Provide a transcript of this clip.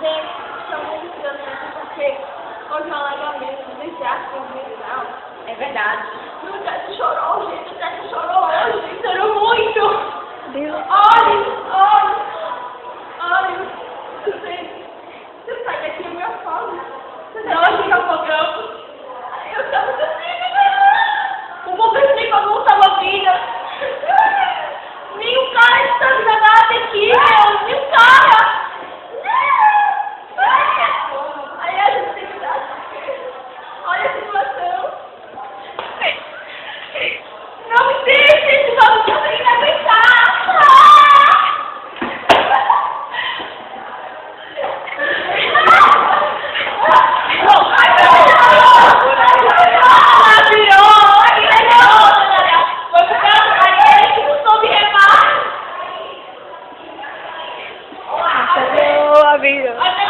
Gente, estão muito estranhos porque houve um alagamento no desastre ambiental. É verdade. E o Teto chorou, gente. O Teto chorou hoje. Chorou muito. Deus. Olha. Você sai daqui, eu me afogo. Você não acha que afogamos? Eu estava assim, o motorista não estava vindo. Nem o cara está nada aqui, meu. Nem o cara. Aí a gente tem que dar. Olha a situação. Não me deixe, esse nome não tem que aguentar. Acabou a vida.